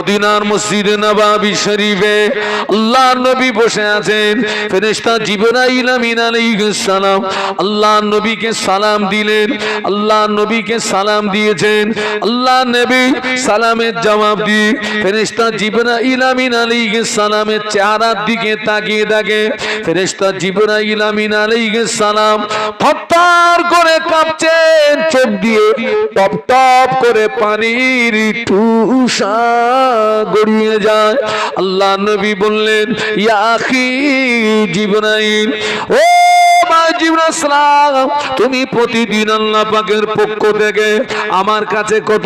মদিনার মসজিদে নববী শরীফে আল্লাহর নবী বসে আছেন। ফেরেশতা জিবরাইল আমিন আলাইহিস সালাম আল্লাহর নবীকে সালাম দিলেন। আল্লাহর নবীকে সালাম দিয়েছেন। আল্লাহর নবী সালামের জবাব দিয়ে ফেরেশতা জিবরাইল আমিন আলাইহিস সালামের চেহারার দিকে তাকিয়ে থাকে। ফেরেশতা জিবরাইল আমিন আলাইহিস সালাম থরথর করে কাঁপছেন, চোখ দিয়ে টপ টপ করে পানির টুসা গড়িয়ে যায়। আল্লাহ নবী বললেন, ইয়া আখি জিবরাইল, ও জিবরাইল সালাম, তুমি প্রতিদিন আল্লাহ পাকের পক্ষ থেকে আমার কাছে কত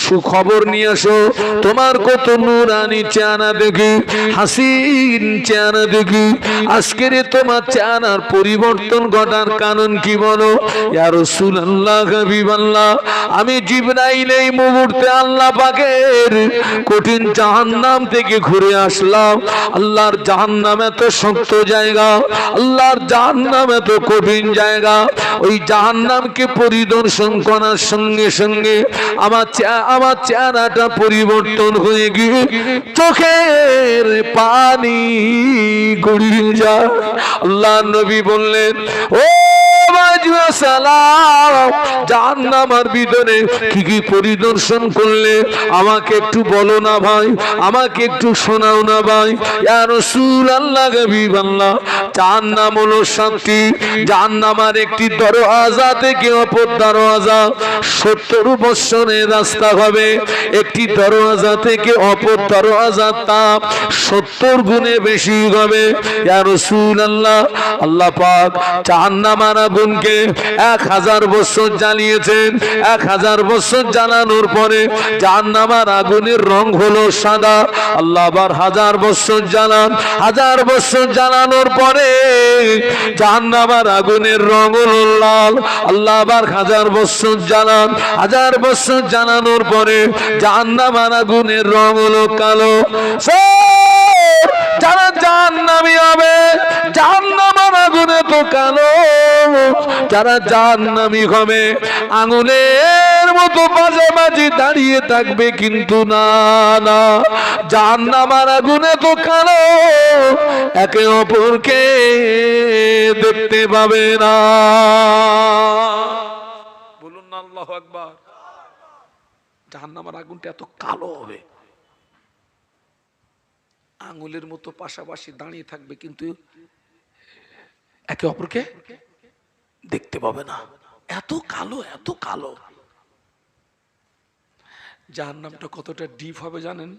সুখবর নিয়ে আসো। তোমার কত নূরানি চেহারা দেখি, হাসিন চেহারা দেখি। আজকের তোমার চেহারার পরিবর্তন ঘটার কারণ কি বলো? ইয়া রাসূলুল্লাহ, হাবিবাল্লাহ, আমি জিবরাইল এই মুহূর্তে আল্লাহ পাকের কঠিন জাহান্নাম থেকে ঘুরে আসলাম। আল্লাহর জাহান্নাম এত শক্ত জায়গা, আল্লাহর জাহান্নাম এত কঠিন জায়গা। ওই জাহান্নামকে পরিদর্শন করার সঙ্গে সঙ্গে আমার চেহারাটা পরিবর্তন হয়ে গিয়ে চোখের পানি গড়িয়ে যায়। আল্লাহ নবী বললেন, ও জাহান্নামের ভিতরে কি কি পরিদর্শন করলে আমাকে একটু বলো না ভাই, আমাকে একটু শোনাও না ভাই। ইয়া রাসূলুল্লাহ, হাবিবাল্লাহ, জাহান্নাম হলো শান্তি। জাহান্নামের একটি দরওয়াজা থেকে অপর দরওয়াজা 70 বছরের রাস্তা হবে। একটি দরওয়াজা থেকে অপর দরওয়াজা তাপ 70 গুণে বেশি হবে। ইয়া রাসূলুল্লাহ, আল্লাহ পাক জাহান্নামের আগুনকে 1000 বছর জ্বালিয়েছেন। 1000 বছর জ্বালানোর পরে জাহান্নামের আগুনের রং হলো সাদা। আল্লাহ আবার 1000 বছর জ্বালান। 1000 বছর জ্বালানোর পরে জাহান্নামের আগুনের রং হলো লাল। আল্লাহ আবার 1000 বছর জ্বালান। 1000 বছর জ্বালানোর পরে জাহান্নামের আগুনের রং হলো কালো। যারা জাহান্নামী হবে, জাহান্নামের আগুনে তো কালো। যারা জাহান্নামী হবে আঙুলের মতো মাঝামাঝি দাঁড়িয়ে থাকবে, কিন্তু না না, জাহান্নামের আগুনে তো কালো, একে অপরকে দেখতে পাবে না। বলুন না আল্লাহু আকবার। জাহান্নামের আগুনটা এত কালো হবে, আঙুলের মতো পাশাপাশি দাঁড়িয়ে থাকবে, কিন্তু একে অপরকে দেখতে পাবে না। এত কালো, এত কালো। জাহান্নামটা কতটা ডিপ হবে জানেন?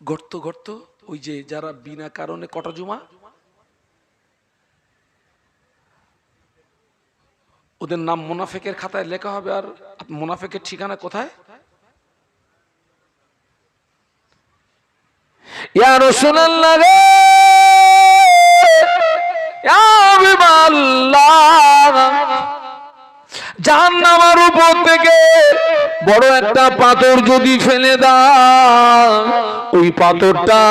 গর্ত গর্ত। ওই যে যারা বিনা কারণে কটা জমা, ওদের নাম মুনাফিকের খাতায় লেখা হবে। আর মুনাফিকের ঠিকানা কোথায়? ইয়া রাসূলুল্লাহ রে, ইয়া হাবিবাল্লাহ, জাহান্নামের উপর থেকে বড় একটা পাথর যদি ফেলে দাও, ওই পাথরটা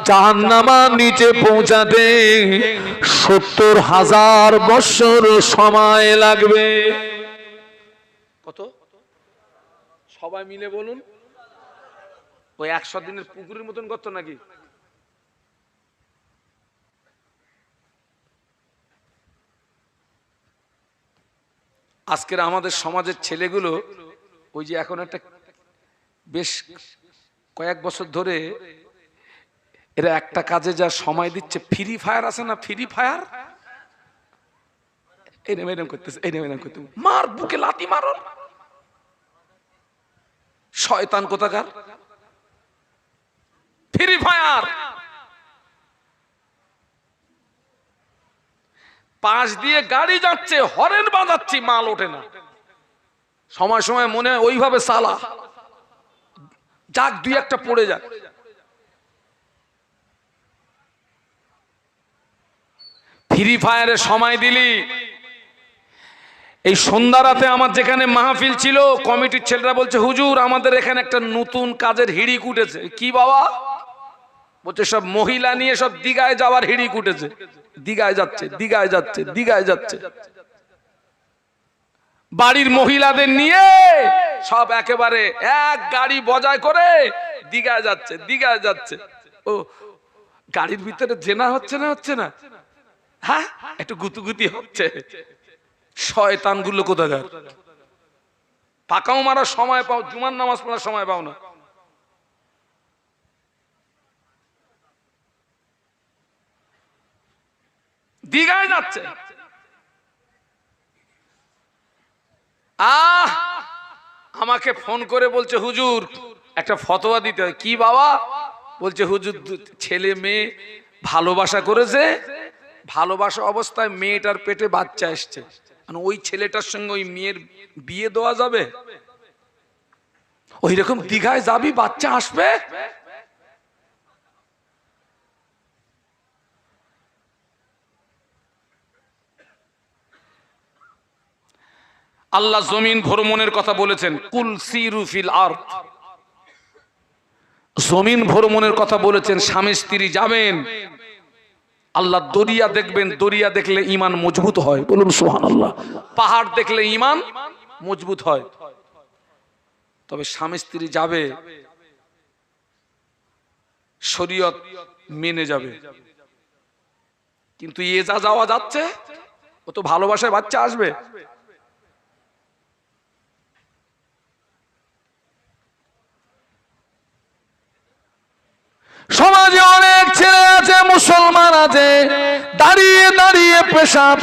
জাহান্নামের নিচে পৌঁছাতে 70,000 বছর সময় লাগবে। কত? সবাই মিলে বলুন। ওই 100 দিনের পুকুরের মতন গর্ত নাকি? আজকের আমাদের সমাজের ছেলেগুলো ওই যে এখন একটা বেশ কয়েক বছর ধরে এরা একটা কাজে যা সময় দিচ্ছে, ফ্রি ফায়ার আছে না, ফ্রি ফায়ার, এরকম করতেছে, এরকম করতে, মার বুকে লাথি মারো, শয়তান কোথাকার। ফ্রি ফায়ার পাশ দিয়ে গাড়ি যাচ্ছে, হরেন বাজাচ্ছি, মাল ওঠে না। সময় সময় মনে হয় ওইভাবে সালা যাক, 2-1টা পড়ে যাক। ফ্রি ফায়ারে সময় দিলি। এই সন্ধ্যা রাতে আমার যেখানে মাহফিল ছিল, কমিটির ছেলেরা বলছে, হুজুর আমাদের এখানে একটা নতুন কাজের হিড়িক উঠেছে। কি বাবা? বলছে সব মহিলা নিয়ে সব দিঘায় যাওয়ার হিড়িক উঠেছে। দিঘায় যাচ্ছে, দিঘায় যাচ্ছে, দিঘায় যাচ্ছে। বাড়ির মহিলাদের নিয়ে সব একেবারে এক গাড়ি বজায় করে দিঘায় যাচ্ছে। ও গাড়ির ভিতরে জেনা হচ্ছে না? হ্যাঁ, একটু গুতুগুতি হচ্ছে। শয়তানগুলো কোথাকার, পাকাও মারার সময় পাও, জুমার নামাজ পড়ার সময় পাও না। দিঘায় যাচ্ছে। আমাকে ফোন করে বলছে হুজুর একটা ফতোয়া দিতে হয়। কি বাবা? বলছে হুজুর ছেলে মেয়ে ভালোবাসা করেছে, ভালোবাসা অবস্থায় মেয়েটার পেটে বাচ্চা এসছে, ওই ছেলেটার সঙ্গে ওই মেয়ের বিয়ে দেওয়া যাবে? ওই রকম দিঘায় যাবি, বাচ্চা আসবে। আল্লাহ জমিন ভ্রমণের কথা বলেছেন, কুল সিরু ফিল আরদ, জমিন ভ্রমণের কথা বলেছেন। স্বামী স্ত্রী যাবেন, আল্লাহ দরিয়া দেখবেন, দরিয়া দেখলে ঈমান মজবুত হয়, বলুন সুবহানাল্লাহ। পাহাড় দেখলে ঈমান মজবুত হয়। তবে স্বামী স্ত্রী যাবে, শরীয়ত মেনে যাবে। কিন্তু এ যা যাওয়া যাচ্ছে, ও তো ভালোবাসায় বাচ্চা আসবে। সমাজে অনেক ছেলে আছে, মুসলমান আছে, দাঁড়িয়ে দাঁড়িয়ে পেশাব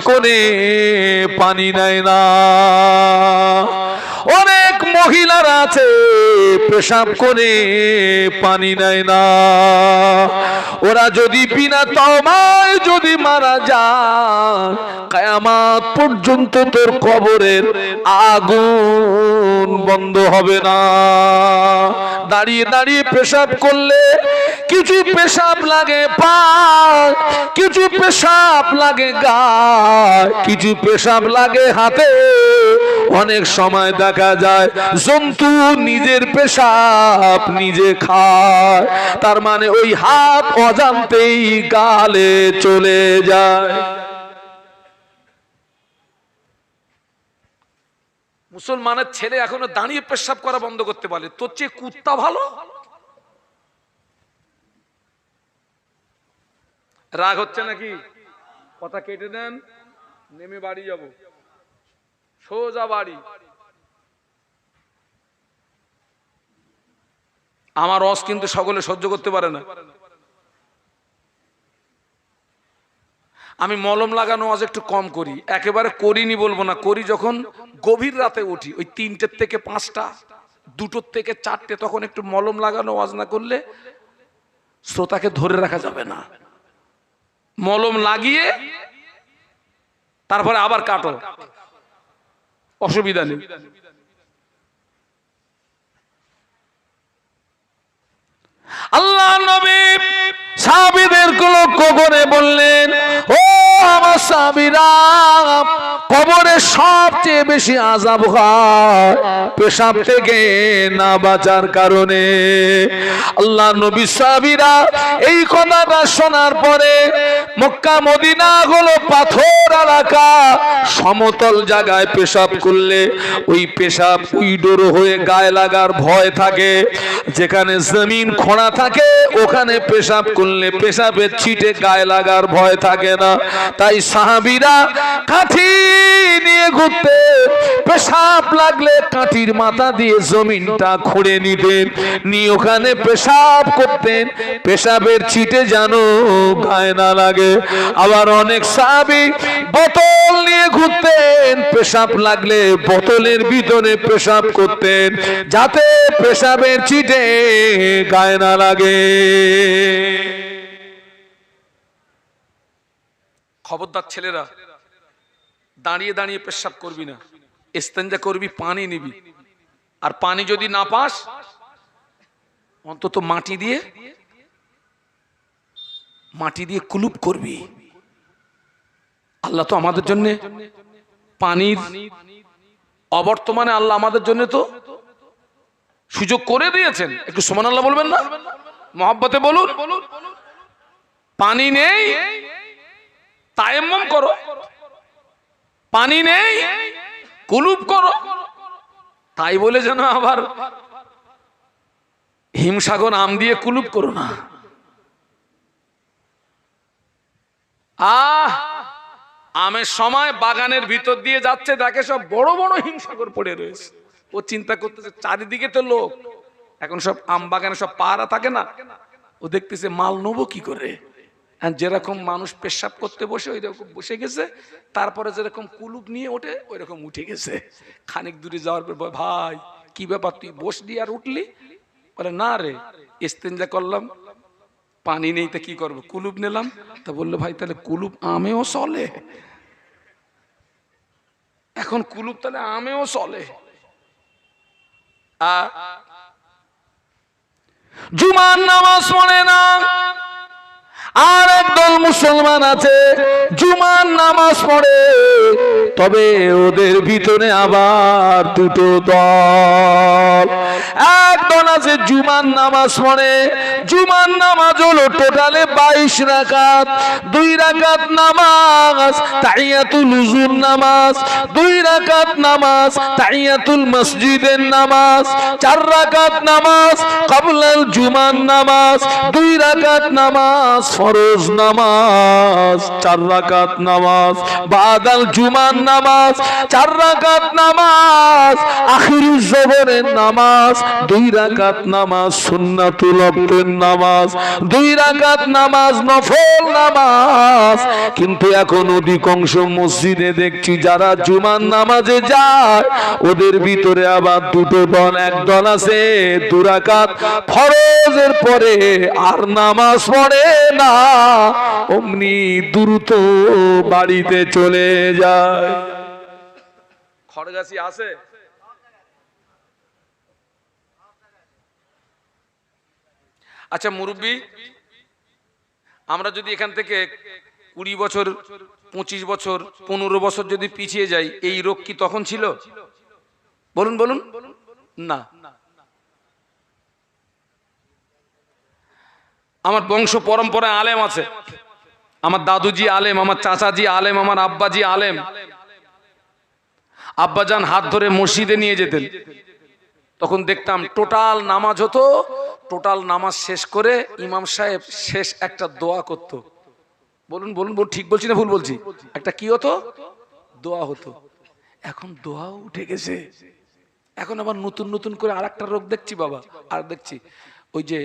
করে পানি নেয় না। অনেক মহিলারা আছে, পেশাব করে পানি নেয় না। ওরা যদি বিনা তওবায় যদি মারা যায়, কিয়ামত পর্যন্ত তোর কবরের আগুন বন্ধ হবে না। দাঁড়িয়ে দাঁড়িয়ে পেশাব করলে কিছু পেশাব লাগে পায়, কিছু পেশাব লাগে গায়, কিছু পেশাব লাগে হাতে। অনেক সময় দেখা যায় জন্তু নিজের পেশাব নিজে খায়, তার মানে ওই হাত অজান্তেই গালে চলে যায়। মুসলমানের ছেলে এখনো দাঁড়িয়ে পেশাব করা বন্ধ করতে পারে, তোর চেয়ে কুত্তা ভালো। রাগ হচ্ছে নাকি? কথা কেটে দেন, নেমে বাড়ি যাব, সোজা বাড়ি। আমার রস কিন্তু সকলে সহ্য করতে পারে না। আমি মলম লাগানো আজ একটু কম করি, একেবারে করিনি বলবো না, করি যখন গভীর রাতে উঠি, ওই 3টে থেকে 5টা, 2টো থেকে 4টে, তখন একটু মলম লাগানো আওয়াজ না করলে শ্রোতাকে ধরে রাখা যাবে না। মলম লাগিয়ে তারপরে আবার কাটো, অসুবিধা নেই। আল্লাহ নবী সাহাবীদেরকে লক্ষ্য করে বললেন, ও আমার সাহাবীরা, কবরে সবচেয়ে বেশি আযাব হয় পেশাব থেকে না বাঁচার কারণে। আল্লাহ নবী সাহাবীরা এই কথাটা শোনার পরে, মক্কা মদিনা হলো পাথর এলাকা, সমতল জায়গায় পেশাব করলে ওই পেশাব উইডোর হয়ে গায়ে লাগার ভয় থাকে। যেখানে জমিন খোঁড়া থাকে ওখানে পেশাব করলে পেশাবের ছিটে গায়ে লাগার ভয় থাকে না। তাই সাহাবীরা কাঠি নিয়ে ঘুরতে, পেশাব লাগলে কাঠির মাথা দিয়ে জমিনটা খুঁড়ে নিতেন, নিয়ে ওখানে পেশাব করতেন, পেশাবের ছিটে যেন গায়ে না লাগে। আবার অনেক সাহাবী বোতল নিয়ে ঘুরতেন, পেশাব লাগলে বোতলের ভিতরে পেশাব করতেন, যাতে পেশাবের ছিটে গায়ে না লাগে। খবরদার ছেলেরা, দাঁড়িয়ে দাঁড়িয়ে পেশাব করবি না, ইস্তেঞ্জা করবি, পানি নিবি। আর পানি যদি না পাস, অন্তত মাটি দিয়ে কুলুপ করবি। আল্লাহ তো আমাদের জন্য পানির অবর্তমানে আল্লাহ আমাদের জন্য তো সুযোগ করে দিয়েছেন। একটু সুবহানাল্লাহ বলবেন না? মহব্বতে বলুন। পানি নেই, তায়াম্মুম করো, পানি নেই, কুলুপ করো। তাই বলে যেন আবার হিমসাগর আম দিয়ে কুলুপ করো না। আমের সময় বাগানের ভিতর দিয়ে যাচ্ছে, দেখে সব বড় বড় হিমসাগর পড়ে রয়েছে। ও চিন্তা করতেছে চারিদিকে তো লোক, এখন সব আম বাগানে সব পাহারা থাকে না, ও দেখতেছে মাল নেবো কি করে। যেরকম মানুষ পেশাব করতে বসে ওই রকম বসে গেছে, তারপরে যেরকম কুলুপ নিয়ে ওঠে ওই রকম উঠে গেছে। খানিক দূরে যাওয়ার পর ভাই কি ব্যাপার, তুই বসলি আর উঠলি? বলে না রে, ইস্তেঞ্জা করলাম, পানি নেই তা কি করবো, কুলুপ নিলাম। তা বললো ভাই তাহলে কুলুপ আমেও চলে? এখন কুলুপ তাহলে আমেও চলে? জুমার নামাজ পড়ে না। আর একদল মুসলমান আছে জুমার নামাজ পড়ে, তবে ওদের ভিতরে আবার দুটো দল। একদল আছে জুমার নামাজ পড়ে, জুমার নামাজ হলো টোটালে 22 রাকাত। 2 রাকাত নামাজ তাহিয়াতুল উযুর নামাজ, 2 রাকাত নামাজ তাহিয়াতুল মসজিদের নামাজ, 4 রাকাত নামাজ ক্বাবলাল জুমার নামাজ, 2 রাকাত নামাজ ফরজ নামাজ, 4 রাকাত নামাজ বাদাল জুমার নামাজ, 4 রাকাত নামাজ আখিরুজ জোহরের নামাজ, 2 রাকাত নামাজ সুন্নাতুল ওয়াক্তের নামাজ, 2 রাকাত নামাজ নফল নামাজ। কিন্তু এখন অধিকাংশ মসজিদে দেখছি যারা জুমার নামাজে যায় ওদের ভিতরে আবার দুটো দল। এক দল আছে 2 রাকাত ফরজের পরে আর নামাজ পড়ে না, অমনি দ্রুত বাড়িতে চলে যায়। খড়গাছি আছে? আচ্ছা মুরব্বী, আমরা যদি এখান থেকে 20 বছর 25 বছর 15 বছর যদি পিছিয়ে যাই, এই রোগ কি তখন ছিল? বলুন বলুন। না, আমার বংশ পরম্পরায় আলেম আছে, আমার দাদুজি আলেম, আমার চাচাজি আলেম, আমার আব্বাজি আলেম। আব্বাজান হাত ধরে মসজিদে নিয়ে যেতেন, তখন দেখতাম টোটাল নামাজ হতো। টোটাল নামাজ শেষ করে ইমাম সাহেব শেষ একটা দোয়া করত। বলুন বলুন বলুন, ঠিক বলছি না ভুল বলছি? একটা কি হতো? দোয়া হতো। এখন দোয়াও উঠে গেছে। এখন আবার নতুন নতুন করে আরেকটা রোগ দেখছি বাবা, আর দেখছি ওই যে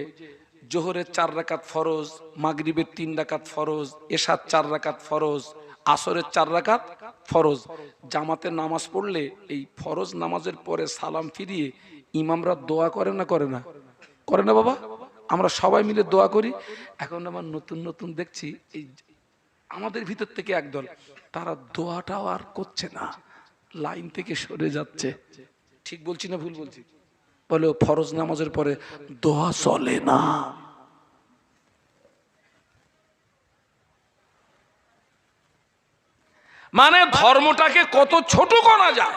জোহরের 4 রাকাত ফরজ, মাগরিবের 3 রাকাত ফরজ, এশার 4 রাকাত ফরজ, আসরের 4 রাকাত ফরজ। জামাতের নামাজ পড়লে এই ফরজ নামাজের পরে সালাম ফিরিয়ে ইমামরা দোয়া করে না করে না? করে না বাবা? আমরা সবাই মিলে দোয়া করি। এখন আমার নতুন নতুন দেখছি এই আমাদের ভিতর থেকে একদল, তারা দোয়াটাও আর করছে না, লাইন থেকে সরে যাচ্ছে। ঠিক বলছি না ভুল বলছি? বলে ফরজ নামাজের পরে দোয়া চলে না। মানে ধর্মটাকে কত ছোট করা যায়।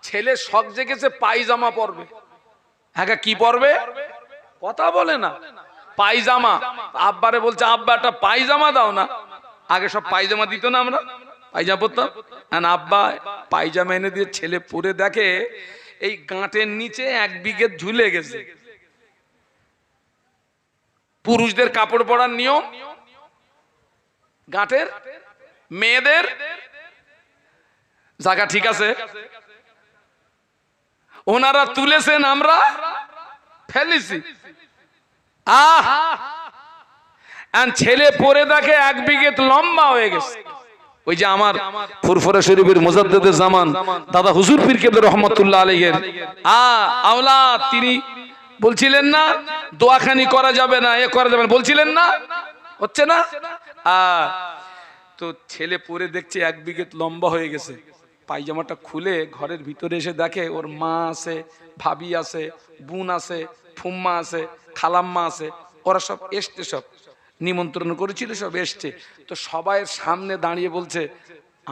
ছেলে শখ জেগেছে পায়জামা পরবে। হ্যাঁ, কি পরবে? কথা বলে না, পায়জামা। আব্বারে বলছে আব্বা একটা পায়জামা দাও না। আগে সব পায়জামা দিত না, আমরা পায়জামা পরতাম। আব্বা পায়জামা এনে দিয়ে ছেলে পরে দেখে এই গাঁটের নিচে 1 বিঘে ঝুলে গেছে। পুরুষদের কাপড় পরার নিয়ম গাঁটের, মেয়েদের জায়গা ঠিক আছে, ওনারা তুলেছেন, আমরা ফেলেছি। ছেলে পরে দেখে 1 বিঘে লম্বা হয়ে গেছে। ওই যে আমার ফুরফুরা শরীফের মুজাদ্দিদে জামান দাদা হুজুর পীর কেবলা রহমাতুল্লাহ আলাইহির আওলাদ, তিনি বলছিলেন না দোয়াখানি করা যাবে না, এ করা যাবে না, বলছিলেন না? হচ্ছে না? তো ছেলে পরে দেখছে 1 বিঘে লম্বা হয়ে গেছে। পায়জামাটা খুলে ঘরের ভিতরে এসে দেখে ওর মা আছে, ভাবি আছে, বোন আছে, ফুম্মা আছে, খালাম্মা আছে, ওরা সব এসছে, সব নিমন্ত্রণ করেছিল, সব এসছে। তো সবাই সামনে দাঁড়িয়ে বলছে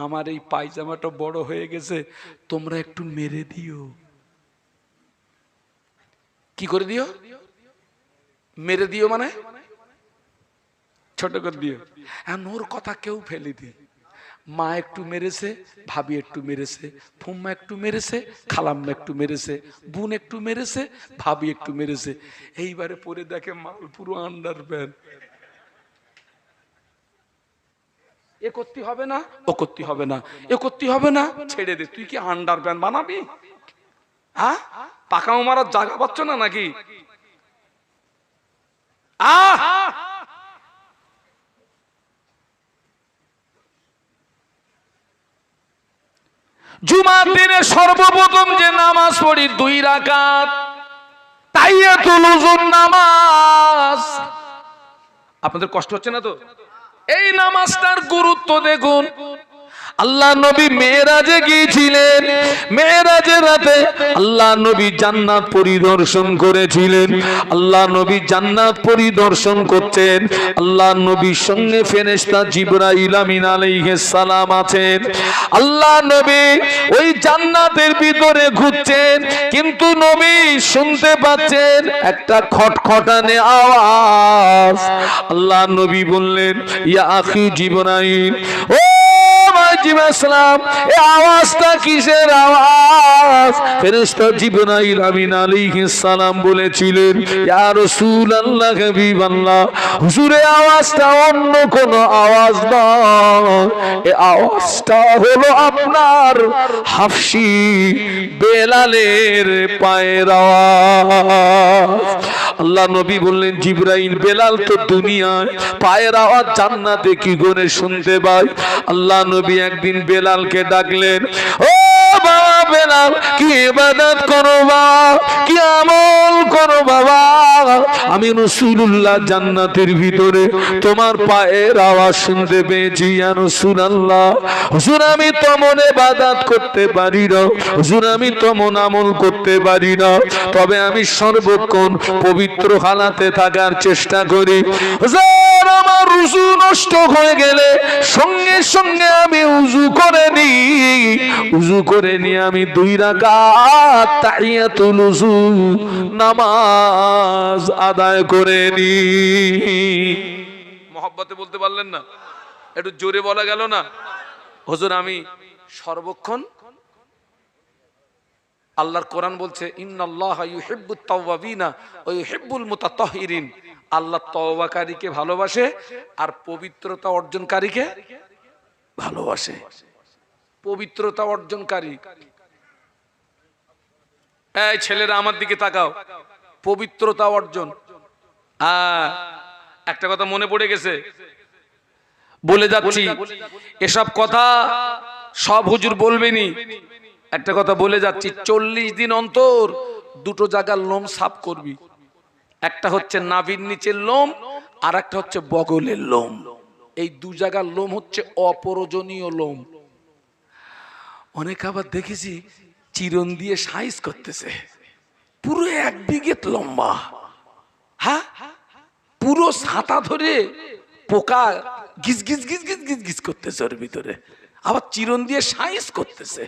আমার এই পায়জামাটা বড় হয়ে গেছে, তোমরা একটু মেরে দিও। কি করে দিও? মেরে দিও মানে ছোট করে দিও। ওর কথা কেউ ফেলে দি। মা একটু মেরেছে, ভাবি একটু মেরেছে, ফুম্মা একটু মেরেছে, খালাম্মা একটু মেরেছে, বোন একটু মেরেছে, ভাবি একটু মেরেছে। এইবারে পরে দেখে মাল পুরো আন্ডার প্যান্ট। এ করতে হবে না, ও করতে হবে না, এ করতে হবে না, ছেড়ে দে। তুই কি আন্ডার প্যান্ট বানাবি? হ্যাঁ, পাকাও মারার জায়গা পাচ্ছ না নাকি? জুমার দিনে সর্বপ্রথম যে নামাজ পড়ি 2 রাকাত তাহিয়াতুল উযুর নামাজ। আপনাদের কষ্ট হচ্ছে না তো? এই নামাজটার গুরুত্ব দেখুন। আল্লাহ নবী মেরাজে গিয়েছিলেন, মেরাজের রাতে আল্লাহ নবী জান্নাত পরিদর্শন করেছিলেন। আল্লাহ নবী জান্নাত পরিদর্শন করছেন, আল্লাহ নবীর সঙ্গে ফেরেশতা জিবরাইল আমিন আলাইহিস সালাম আছেন। আল্লাহ নবী ওই জান্নাতের ভিতরে ঘুরছেন, কিন্তু নবী শুনতে পাচ্ছেন একটা খটখটানে আওয়াজ। আল্লাহ নবী বললেন, ইয়া আখি জিবরাইল, ও জিবরাইল, এই আওয়াজটা কিসের আওয়াজ? ফেরেশতা জিবরাইল আমিন আলাইহিস সালাম বলেছিলেন, ইয়া রাসূলুল্লাহ, হাবিবাল্লাহ, হুজুর এই আওয়াজটা অন্য কোন আওয়াজ নয়, এই আওয়াজটা হলো আপনার হাফসি বেলালের পায়ের আওয়াজ। আল্লাহ নবী বললেন, জিবরাইল, বেলাল তো দুনিয়ায়, পায়ের আওয়াজ জান্নাতে কি করে শুনতে পায়? আল্লাহ নবী একদিন বেলালকে ডাকলেন, ও বাবা বেলাল, কি ইবাদত করো বাবা, কি আমল করো বাবা? আমি রাসূলুল্লাহ জান্নাতের ভিতরে তোমার পায়ের আওয়াজ শুনতে পেয়েছি ইয়া রাসূলুল্লাহ। হুজুর, আমি তেমন ইবাদত করতে পারি না, হুজুর আমি তেমন আমল করতে পারি না, তবে আমি সর্বক্ষণ পবিত্র হালাতে থাকার চেষ্টা করি। হুজুর, আমার উযু নষ্ট হয়ে গেলে সঙ্গে সঙ্গে আমি উযু করে নিই, উযু করে নিয়ে আমি 2 রাকাত তাহিয়াতুল উযু নামাজ আদায় করে নিই। মহব্বতে বলতে পারলেন না? একটু জোরে বলা গেল না? হুজুর, আমি সর্বক্ষণ, আল্লাহর কোরআন বলছে, ইন্নাল্লাহা ইউহিব্বুত তাওয়াবিনা ওয়া ইউহিব্বুল মুতাতাহহিরিন। আল্লাহ তওবাকারীকে ভালোবাসে আর পবিত্রতা অর্জনকারীকে ভালোবাসে। পবিত্রতা অর্জনকারী, এই ছেলেরা আমার দিকে তাকাও, পবিত্রতা অর্জন। একটা কথা মনে পড়ে গেছে, বলে যাচ্ছি, এসব কথা সব হুজুর বলবেনি। একটা কথা বলে যাচ্ছি, 40 দিন অন্তর 2টো জায়গার লোম সাফ করবি। একটা হচ্ছে নাভির নিচের লোম, আর একটা হচ্ছে বগলের লোম। এই 2 জায়গার লোম হচ্ছে অপ্রয়োজনীয় লোম। অনেক আবার দেখেছি চিরন দিয়ে সাইজ করতেছে, পুরো 1 বিঘে লম্বা, হ্যাঁ, পুরো ছাতা ধরে পোকা গিজ গিজ গিজ গিজ গিজ গিজ করতেছে ওর ভিতরে, আবার চিরন দিয়ে সাইজ করতেছে।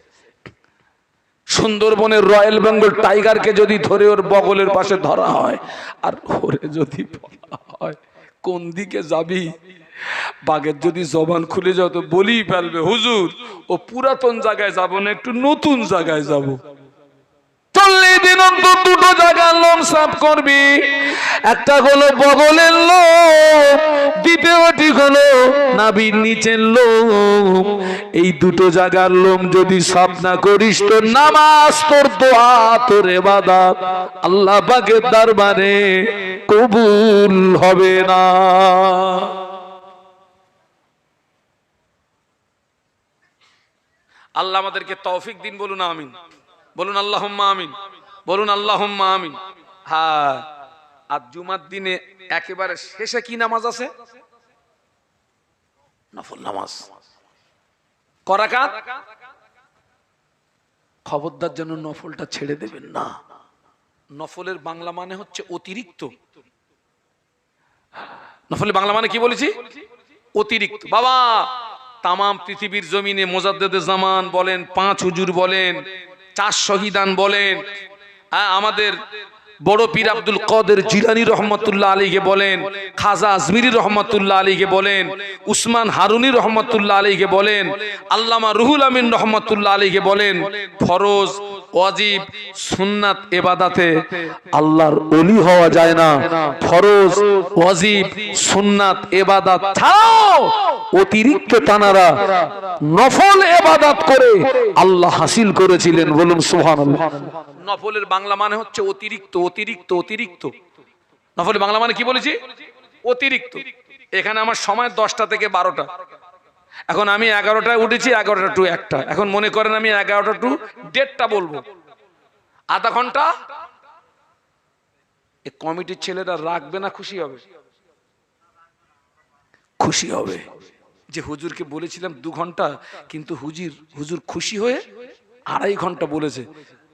সুন্দরবনের রয়্যাল বেঙ্গল টাইগারকে যদি ধরে ওর বগলের পাশে ধরা হয় আর ওরে যদি বলা হয় কোন দিকে যাবি, বাঘের যদি জবান খুলে যাও তো বলেই ফেলবে, হুজুর ও পুরাতন জায়গায় যাব না, একটু নতুন জায়গায় যাব। 40 দিন অন্তর 2টো জায়গার লোম সাফ করবি। একটা হলো বগলের লোম, দ্বিতীয়টি হলো নাভির নিচের লোম। এই 2টো জায়গার লোম যদি সাফ না করিস তো নামাজ, তোর দোয়া, তোর ইবাদত আল্লাহ পাকের দরবারে কবুল হবে না। আল্লাহ আমাদেরকে তৌফিক দিন, বলুন আমিন, বলুন আল্লাহুম্মা আমিন, বলুন আল্লাহুম্মা আমিন। হ্যাঁ, আর জুমার দিনে একেবারে শেষে কি নামাজ আছে? নফল নামাজ, করাকাত। খবরদার যেন নফলটা ছেড়ে দেবেন না। নফলের বাংলা মানে হচ্ছে অতিরিক্ত। নফলের বাংলা মানে কি বলেছি? অতিরিক্ত। বাবা, তামাম পৃথিবীর জমিনে মুজাদ্দেদে জামান বলেন, 5 হুজুর বলেন, 4 শহীদান বলেন, আমাদের বড় পীর আব্দুল কাদের জিলানী রহমাতুল্লাহ আলাইহি বলেন, খাজা আজমিরি রহমাতুল্লাহ আলাইহি বলেন, উসমান হারুনি রহমাতুল্লাহ আলাইহি বলেন, আল্লামা রুহুল আমিন রহমাতুল্লাহ আলাইহি বলেন, ফরজ, ওয়াজিব, সুন্নাত ইবাদতে আল্লাহর ওলি হওয়া যায় না। ফরজ, ওয়াজিব, সুন্নাত ইবাদত ছাড়াও অতিরিক্ত তানারা নফল ইবাদত করে আল্লাহ হাসিল করেছিলেন। বলুন সুবহানাল্লাহ। নফলের বাংলা মানে হচ্ছে অতিরিক্ত, অতিরিক্ত, অতিরিক্ত। নফলের বাংলা মানে কি বলেছি? অতিরিক্ত। এখানে আমার সময় 10টা থেকে 12টা। এখন আমি 11টায় উঠেছি, 11টা টু 1টা। এখন মনে করেন আমি 11টা টু 1:30টা বলবো, আধা ঘন্টা। এই কমিটির ছেলেরা রাখবে না খুশি হবে? খুশি হবে যে হুজুরকে বলেছিলাম 2 ঘন্টা, কিন্তু হুজুর খুশি হয়ে 2.5 ঘন্টা বলেছে।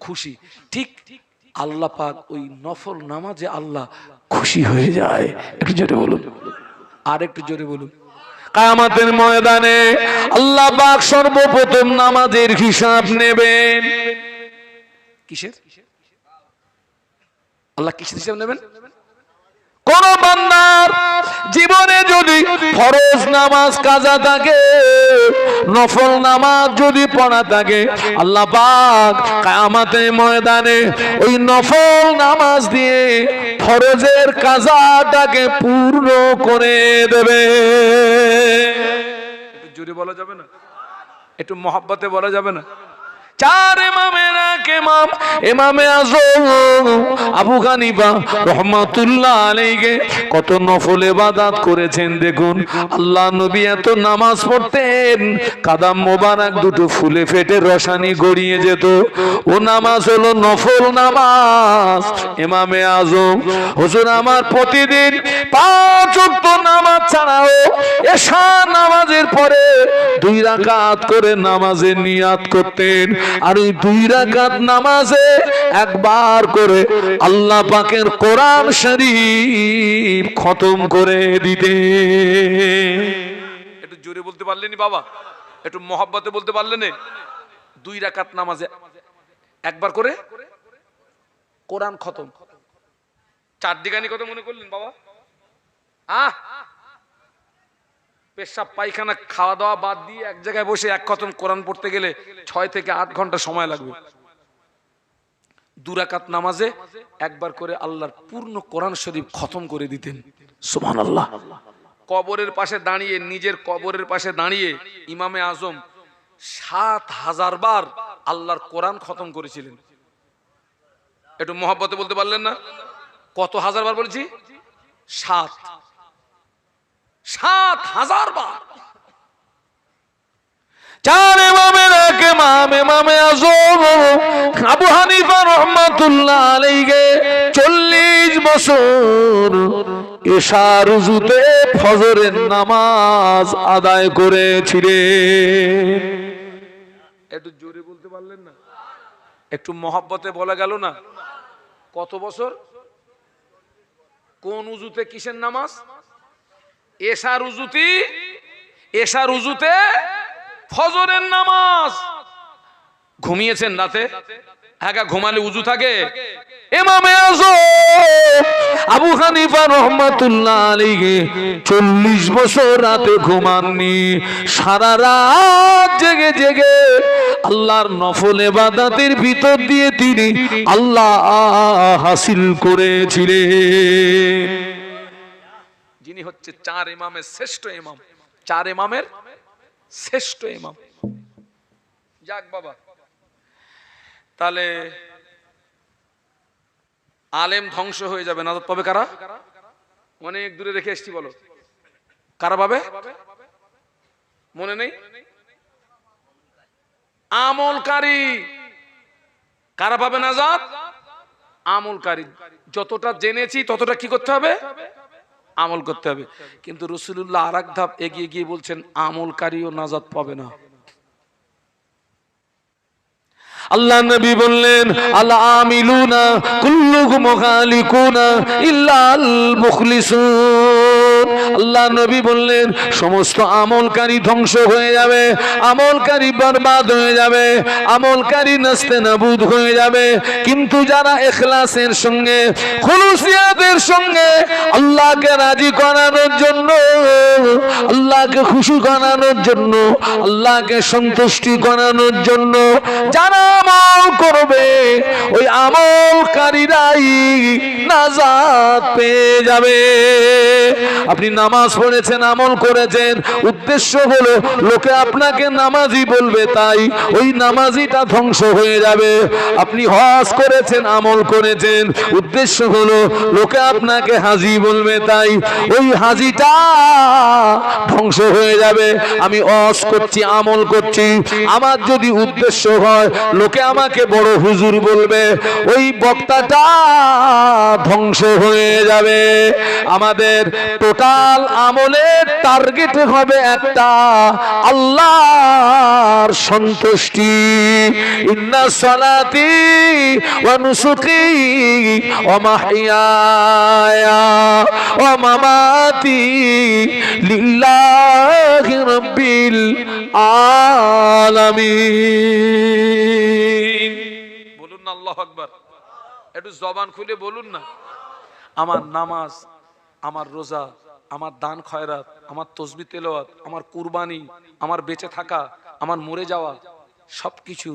খুশি। ঠিক আল্লাহ পাক ওই নফল নামাজে আল্লাহ খুশি হয়ে যায়। একটু জোরে বলুন, আর একটু জোরে বলুন। কিয়ামতের ময়দানে আল্লাহ পাক সর্বপ্রথম নামাজের হিসাব নেবেন। কিসের? আল্লাহ কিসের হিসাব নেবেন? কোন বান্দার জীবনে যদি ফরজ নামাজ কাজা থাকে, নফল নামাজ যদি পড়া থাকে, আল্লাহ পাক কিয়ামতের ময়দানে ওই নফল নামাজ দিয়ে ফরজের কাজাটাকে পূর্ণ করে দেবে। একটু জোরে বলা যাবে না? একটু মহব্বতে বলা যাবে না? 4 ইমামের এক ইমাম, ইমামে আযম আবু হানিফা রাহমাতুল্লাহ আলাইহি কত নফল ইবাদত করেছেন দেখুন। আল্লাহ নবী এত নামাজ পড়তেন, কাদাম মোবারক দুটো ফুলে ফেটে রসানি গড়িয়ে যেত। ও নামাজ হলো নফল নামাজ। ইমামে আযম হুজুর আমার প্রতিদিন 5 ওয়াক্ত নামাজ ছাড়াও এশা নামাজের পরে 2 রাকাত করে নামাজের নিয়াত করতেন। আর ওই 2 রাকাত নামাজে একবার করে আল্লাহ পাকের কোরআন শরীফ খতম করে দিতে। একটু জোরে বলতে পারলেনি বাবা? একটু মহব্বতে বলতে পারলেন? 2 রাকাত নামাজে একবার করে কোরআন খতম। 4 দিগানি কত মনে করলেন বাবা? পেশাব পায়খানা খাওয়া দাওয়া বাদ দিয়ে এক জায়গায় বসে এক খতম কোরআন পড়তে গেলে 6 থেকে 8 ঘন্টা সময় লাগবে। 2 রাকাত নামাজে একবার করে আল্লাহর পূর্ণ কোরআন শরীফ খতম করে দিতেন। সুবহানাল্লাহ। কবরের পাশে দাঁড়িয়ে, নিজের কবরের পাশে দাঁড়িয়ে ইমামে আজম 7000 বার আল্লাহর কোরআন খতম করেছিলেন। একটু মহব্বতে বলতে পারলেন না? কত হাজার বার বলেছি? 7000 বার। 4 ইমামের এক ইমাম, ইমামে আযম আবু হানিফা রাহমাতুল্লাহ আলাইহি 40 বছর এশার ওযুতে ফজরের নামাজ আদায় করেছিলেন। একটু জোরে বলতে পারলেন না? একটু মহব্বতে বলা গেল না? কত বছর? কোন ওযুতে কিসের নামাজ? এশার উজুতে ফজরের নামাজ। ঘুমিয়েছেন রাতে? হ্যাঁ, ঘুমালে উজু থাকে? ইমামে আযম আবু হানিফা রাহমাতুল্লাহ আলাইহি 40 বছর রাতে ঘুমাননি। সারা রাত জেগে জেগে আল্লাহর নফল ইবাদতের ভিতর দিয়ে তিনি আল্লাহ হাসিল করেছিলেন। যিনি হচ্ছে 4 ইমামের শ্রেষ্ঠ ইমাম, 4 ইমামের শ্রেষ্ঠ ইমাম। যাক বাবা, তাহলে আলেম ধ্বংস হয়ে যাবে, নাজাত পাবে কারা? অনেক দূরে রেখে এসছি, বলো কারা পাবে? মনে নেই? আমলকারী। কারা পাবে নাজাত? আমলকারী। যতটা জেনেছি ততটা কি করতে হবে? আমল করতে হবে। কিন্তু রাসূলুল্লাহ আরেক ধাপ এগিয়ে গিয়ে বলছেন আমলকারীও নাজাত পাবে না। আল্লাহ নবী বললেন আল আমিলুনা কুল্লুহুম মুখালিকুনা ইল্লাল মুখলিসুন। আল্লাহ নবী বললেন সমস্ত আমলকারী ধ্বংস হয়ে যাবে, আমলকারী বরবাদ হয়ে যাবে, আমলকারী নাস্তে নাবুদ হয়ে যাবে, কিন্তু যারা ইখলাসের সঙ্গে খুলুসিয়াতের সঙ্গে আল্লাহকে রাজি করানোর জন্য, আল্লাহকে খুশি করানোর জন্য, আল্লাহকে সন্তুষ্টি করানোর জন্য যারা আমল করবে ওই আমলকারীরাই নাজাত পেয়ে যাবে। আপনি নামাজ পড়েছেন, আমল করেছেন, উদ্দেশ্য হলো লোকে আপনাকে নামাজি বলবে, তাই ওই নামাজিটা ধ্বংস হয়ে যাবে। আপনি হজ করেছেন, আমল করেছেন, উদ্দেশ্য হলো লোকে আপনাকে হাজি বলবে, তাই ওই হাজিটা ধ্বংস হয়ে যাবে। আমি হজ করছি, আমল করছি, আমার যদি উদ্দেশ্য হয় লোকে আমাকে বড় হুজুর বলবে, ওই বক্তাটা ধ্বংস হয়ে যাবে। আমাদের টোটাল আমলের টার্গেট হবে একটা, আল্লাহর সন্তুষ্টি। ইন্না সালাতি ওয়া নুসুকি ওয়া মাহইয়ায়া ওয়া মামাতি লিল্লাহি রাব্বিল আলামিন। বলুন না আল্লাহু আকবার, একটু জবান খুলে বলুন না। আমার নামাজ, আমার রোজা, আমার দান খয়রাত, আমার তসবিহ তেলাওয়াত, আমার কুরবানি, আমার বেঁচে থাকা, আমার মরে যাওয়া, সবকিছু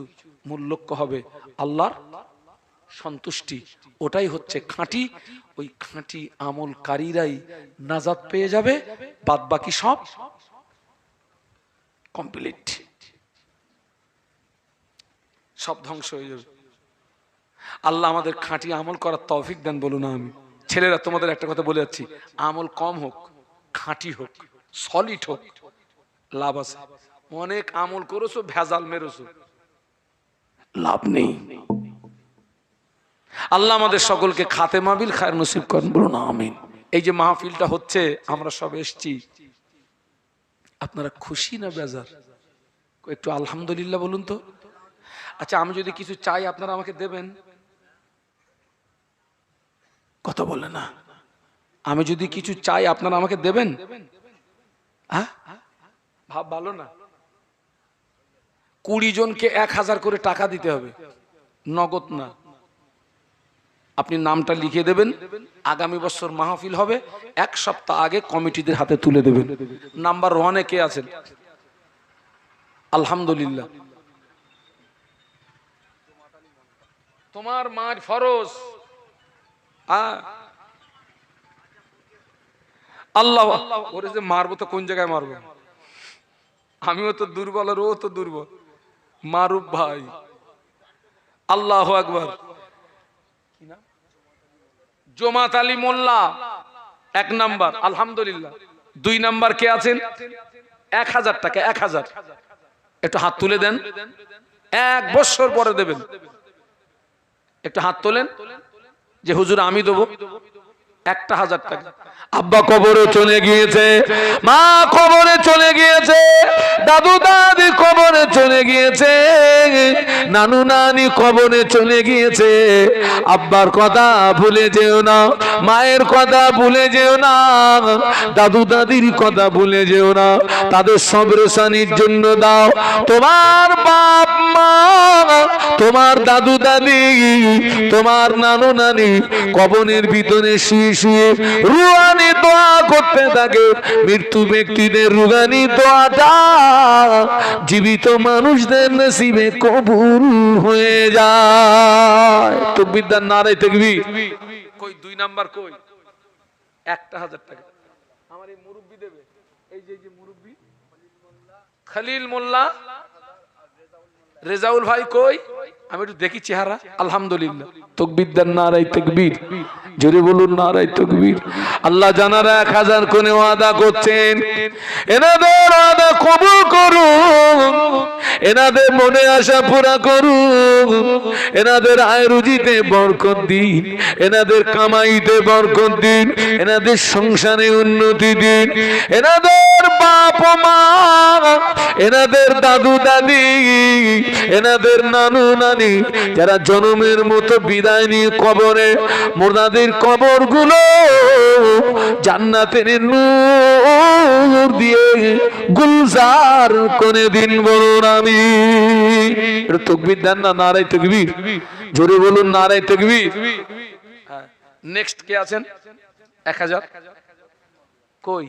মূল লক্ষ্য হবে আল্লাহর সন্তুষ্টি। ওটাই হচ্ছে খাঁটি। ওই খাঁটি আমলকারীরাই নাজাত পেয়ে যাবে, বাদ বাকি সব কমপ্লিট, সব ধ্বংস হয়ে যাবে। আল্লাহ আমাদের খাঁটি আমল করার তৌফিক দেন, বলুন আমি। ছেলেরা, তোমাদের একটা কথা বলে যাচ্ছি, আমল কম হোক, খাঁটি হোক, সলিড হোক, লাভ আছে। অনেক আমল করেছো, ভেজাল মেরেছো, লাভ নেই। আল্লাহ আমাদের সকলকে খাতেমা বিল খায়র নসিব করেন, বলুন আমিন। এই যে মাহফিলটা হচ্ছে, আমরা সব এসছি, আপনারা খুশি না বেজার? একটু আলহামদুলিল্লাহ বলুন তো। আচ্ছা, আমি যদি কিছু চাই আপনারা আমাকে দেবেন? কথা বলে না। আমি যদি কিছু চাই আপনারা আমাকে দেবেন? হ্যাঁ, ভাব ভালো না। 20 জনকে 1000 করে টাকা দিতে হবে, নগদ না। আপনি নামটা লিখে দেবেন, আগামী বছর মাহফিল হবে, 1 সপ্তাহ আগে কমিটিদের হাতে তুলে দেবেন। নাম্বার 1-এ কে আছেন? আলহামদুলিল্লাহ। তোমার মার ফরজ, আল্লাহ। ওরে যে মারবো তো কোন জায়গায় মারবো? আমিও তো দুর্বল আর ও তো দুর্বল। মারুফ ভাই, আল্লাহু আকবার। জমাত আলী মোল্লা 1 নাম্বার, আলহামদুলিল্লাহ। 2 নাম্বার কে আছেন? 1000 টাকা, 1000। একটু হাত তুলে দেন, 1 বছর পরে দেবেন। একটু হাত তোলেন যে হুজুর আমি দেবো 1000 টাকা। আব্বা কবরে চলে গিয়েছে, মা কবরে চলে গিয়েছে, দাদু দাদি কবরে চলে গিয়েছে, নানু নানি কবরে চলে গিয়েছে। আব্বার কথা ভুলে যেও না, মায়ের কথা ভুলে যেও না, দাদু দাদির কথা ভুলে যেও না। তাদের সবরেশানির জন্য দাও। তোমার বাপ মা, তোমার দাদু দাদি, তোমার নানু নানি কবরের ভিতরে শুয়ে শুয়ে রুহানি দোয়া করতে থাকে। মৃত্যু ব্যক্তিদের রুহানি দোয়াটা জীবিত মানুষদের নসিবে কবুল হয়ে যায়। তাকবীর দেন, নারে তাকবীর। কই 2 নাম্বার কই? 1000 টাকা আমার এই মুরব্বি দেবে। এই যে মুরব্বি খলিল মোল্লা, রেজাউল ভাই কই? আমি একটু দেখি চেহারা। আলহামদুলিল্লাহ। তাকবীর দেন, নারে তাকবীর। জোরে বলুন নারে তাকবীর। আল্লাহ জানারা 1000 করে ওয়াদা করছেন, এনাদের ওয়াদা কবুল করুন, এনাদের মনে আশা পুরা করুন, এনাদের আয় রুজিতে বরকত দিন, এনাদের কামাইতে বরকত দিন, এনাদের সংসারে উন্নতি দিন, এনাদের বাপ মা, এনাদের দাদু দাদি, এনাদের নানু নানি, যারা জন্মের মতো বিদায় নিয়ে কবরে, মোনাদের কবরগুলো জান্নাতের নূর দিয়ে গুলজার করে দিন বলুন আমি। এটা তাকবীর দেন না, নারায়ে তাকবীর, জোরে বলুন নারায়ে তাকবীর। নেক্সট কে আছেন? 1000 কই?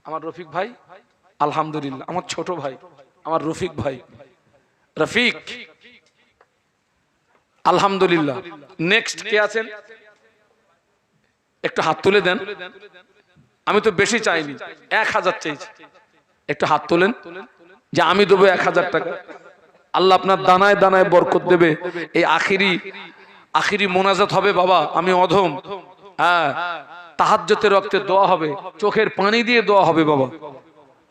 আমার রফিক ভাই, আলহামদুলিল্লাহ। আমার ছোট ভাই, আমার রফিক ভাই, রফিক, আলহামদুলিল্লাহ। নেক্সট কে আছেন? একটু হাত তুলে দেন। আমি তো বেশি চাইনি, 1000 চাইছি। একটু হাত তোলেন যে আমি দেবো 1000 টাকা। আল্লাহ আপনার দানায় দানায় বরকত দেবে। এই আখিরি মোনাজাত হবে বাবা, আমি অধম। হ্যাঁ, তাহাজ্জুদের রক্তে দোয়া হবে, চোখের পানি দিয়ে দোয়া হবে বাবা,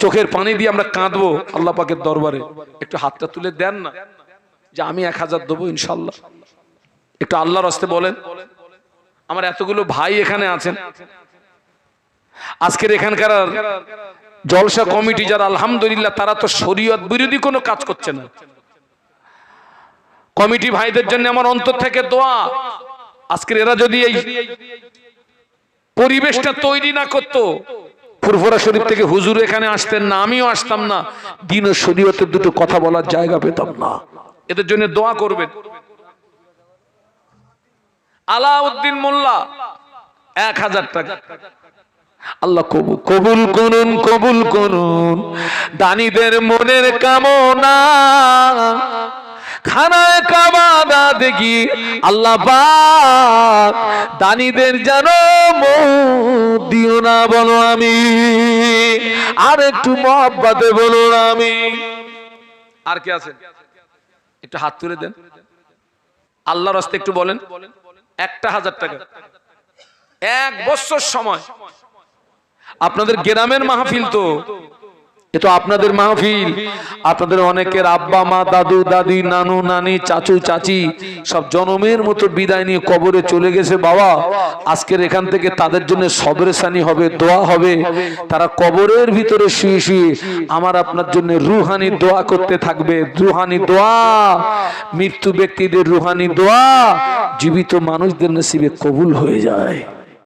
চোখের পানি দিয়ে আমরা কাঁদবো আল্লাহ পাকের দরবারে। একটু হাতটা তুলে দেন না যে আমি 1000 দেবো ইনশাল্লাহ। একটু আল্লাহর রাস্তে বলেন। আমার এতগুলো ভাই এখানে আছেন, আজকের এখানকার জলসা কমিটি যারা আলহামদুলিল্লাহ, তারা তো শরীয়ত বিরোধী কোনো কাজ করছে না। কমিটি ভাইদের জন্য আমার অন্তর থেকে দোয়া। আজকের এরা যদি এই পরিবেশটা তৈরি না করতো, ফুরফুরা শরীফ থেকে হুজুর এখানে আসতেন না, আমিও আসতাম না, দিন ও শরীয়তের দুটো কথা বলার জায়গা পেতাম না। এদের জন্য দোয়া করবেন। আলাউদ্দিন মোল্লা 1000 টাকা। আল্লাহ কবুল করুন, কবুল করুন দানীদের মনের কামনা। খানায় কাবা দেখি আল্লাহ পাক দানীদের জানো দিও না, বলো আমি। আর একটু মহব্বতে বলো আমি। আর কে আছেন? একটু হাত তুলে দেন, আল্লাহর রাস্তায় একটু বলেন। 1000 টাকা, 1 বছর সময়। আপনাদের গ্রামের মাহফিল তো, এ তো আপনাদের মাহফিল। আপনাদের অনেকের আব্বা মা, দাদু দাদি, নানু নানি, চাচু চাচি সব জনমের মতো বিদায় নিয়ে কবরে চলে গেছে বাবা। আজকের এখান থেকে তাদের জন্য সবরেসানি হবে, দোয়া হবে। তারা কবরের ভিতরে শুয়ে শুয়ে আমার আপনার জন্য রুহানি দোয়া করতে থাকবে। রুহানি দোয়া, মৃত্যু ব্যক্তিদের রুহানি দোয়া জীবিত মানুষদের নসিবে কবুল হয়ে যায়।